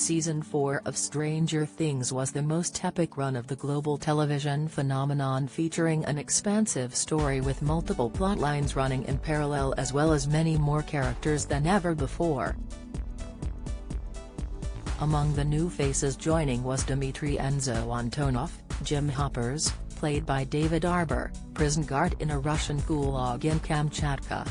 Season 4 of Stranger Things was the most epic run of the global television phenomenon, featuring an expansive story with multiple plotlines running in parallel as well as many more characters than ever before. Among the new faces joining was Dmitry Enzo Antonov, Jim Hoppers, played by David Arbor, prison guard in a Russian gulag in Kamchatka.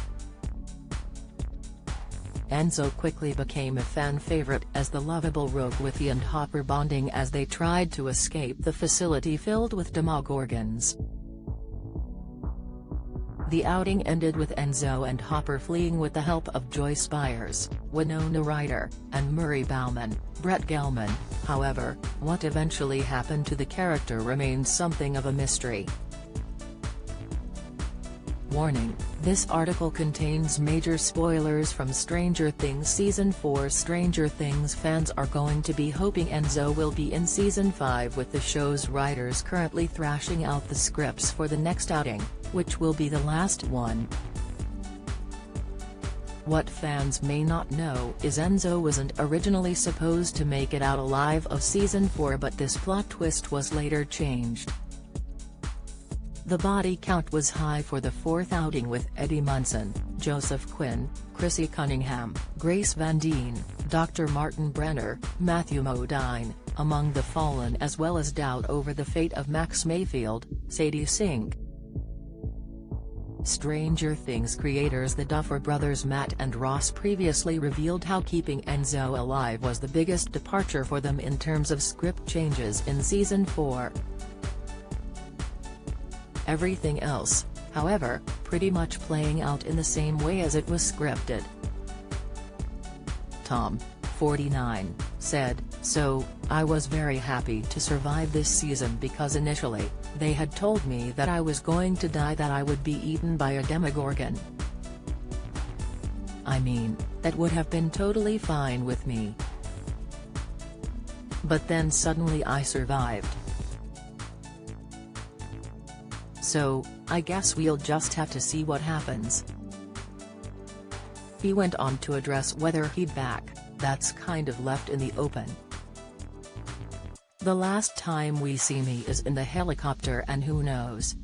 Enzo quickly became a fan favorite as the lovable rogue with he and Hopper bonding as they tried to escape the facility filled with demogorgons. The outing ended with Enzo and Hopper fleeing with the help of Joyce Byers, Winona Ryder, and Murray Bauman, Brett Gelman. However, what eventually happened to the character remains something of a mystery. Warning: this article contains major spoilers from Stranger Things Season 4. Stranger Things fans are going to be hoping Enzo will be in Season 5, with the show's writers currently thrashing out the scripts for the next outing, which will be the last one. What fans may not know is Enzo wasn't originally supposed to make it out alive of Season 4, but this plot twist was later changed. The body count was high for the fourth outing, with Eddie Munson, Joseph Quinn, Chrissy Cunningham, Grace Van Dien, Dr. Martin Brenner, Matthew Modine, among the fallen, as well as doubt over the fate of Max Mayfield, Sadie Sink. Stranger Things creators the Duffer Brothers Matt and Ross previously revealed how keeping Enzo alive was the biggest departure for them in terms of script changes in Season 4. Everything else, however, pretty much playing out in the same way as it was scripted. Tom, 49, said, "So, I was very happy to survive this season because initially, they had told me that I was going to die, that I would be eaten by a demogorgon. I mean, that would have been totally fine with me. But then suddenly I survived. So, I guess we'll just have to see what happens." He went on to address whether he'd back, that's kind of left in the open. "The last time we see me is in the helicopter, and who knows."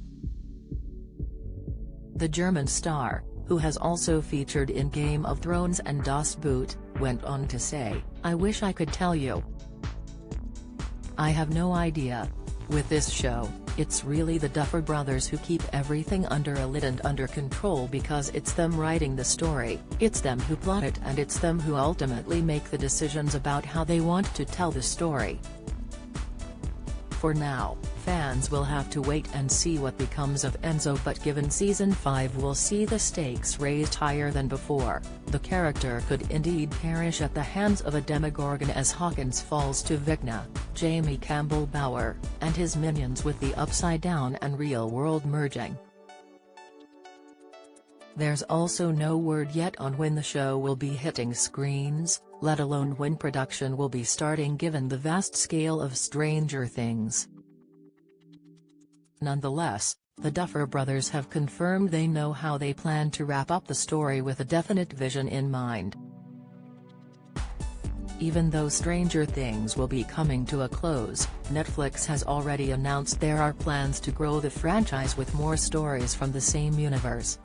The German star, who has also featured in Game of Thrones and Das Boot, went on to say, "I wish I could tell you. I have no idea. With this show, it's really the Duffer Brothers who keep everything under a lid and under control, because it's them writing the story, it's them who plot it, and it's them who ultimately make the decisions about how they want to tell the story. For now, fans will have to wait and see what becomes of Enzo, but given Season 5 will see the stakes raised higher than before, the character could indeed perish at the hands of a demogorgon as Hawkins falls to Vecna, Jamie Campbell Bower, and his minions, with the Upside Down and real world merging." There's also no word yet on when the show will be hitting screens, let alone when production will be starting, given the vast scale of Stranger Things. Nonetheless, the Duffer Brothers have confirmed they know how they plan to wrap up the story with a definite vision in mind. Even though Stranger Things will be coming to a close, Netflix has already announced there are plans to grow the franchise with more stories from the same universe.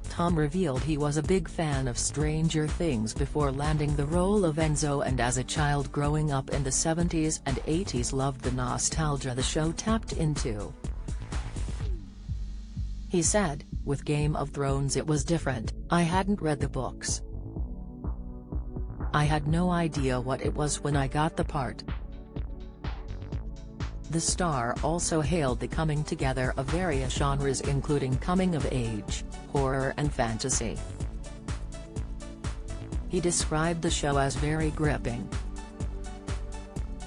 Tom revealed he was a big fan of Stranger Things before landing the role of Enzo, and as a child growing up in the 70s and 80s loved the nostalgia the show tapped into. He said, "With Game of Thrones it was different, I hadn't read the books. I had no idea what it was when I got the part." The star also hailed the coming together of various genres, including coming of age, horror and fantasy. He described the show as very gripping.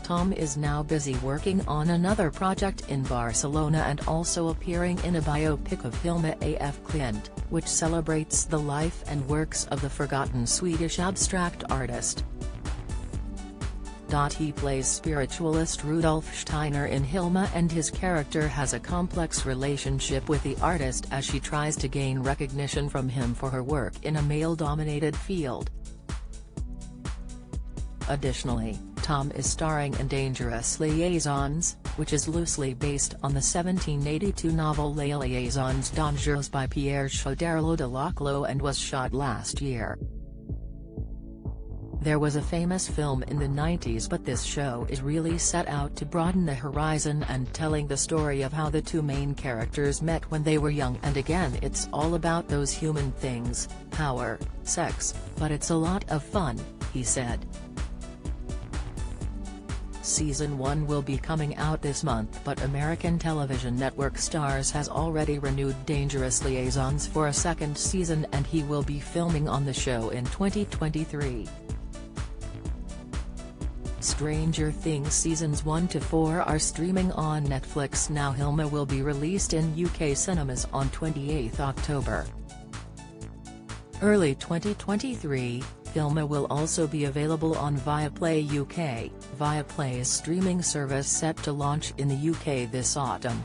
Tom is now busy working on another project in Barcelona and also appearing in a biopic of Hilma af Klint, which celebrates the life and works of the forgotten Swedish abstract artist. He plays spiritualist Rudolf Steiner in Hilma, and his character has a complex relationship with the artist as she tries to gain recognition from him for her work in a male-dominated field. Additionally, Tom is starring in Dangerous Liaisons, which is loosely based on the 1782 novel Les Liaisons dangereuses by Pierre Chauderlot de Laclos and was shot last year. There was a famous film in the 90s, but this show is really set out to broaden the horizon and telling the story of how the two main characters met when they were young, and again it's all about those human things, power, sex, but it's a lot of fun, he said. Season 1 will be coming out this month, but American television network Starz has already renewed Dangerous Liaisons for a second season, and he will be filming on the show in 2023. Stranger Things Seasons 1 to 4 are streaming on Netflix now. Hilma will be released in UK cinemas on 28 October. Early 2023, Hilma will also be available on Viaplay UK, Viaplay's streaming service set to launch in the UK this autumn.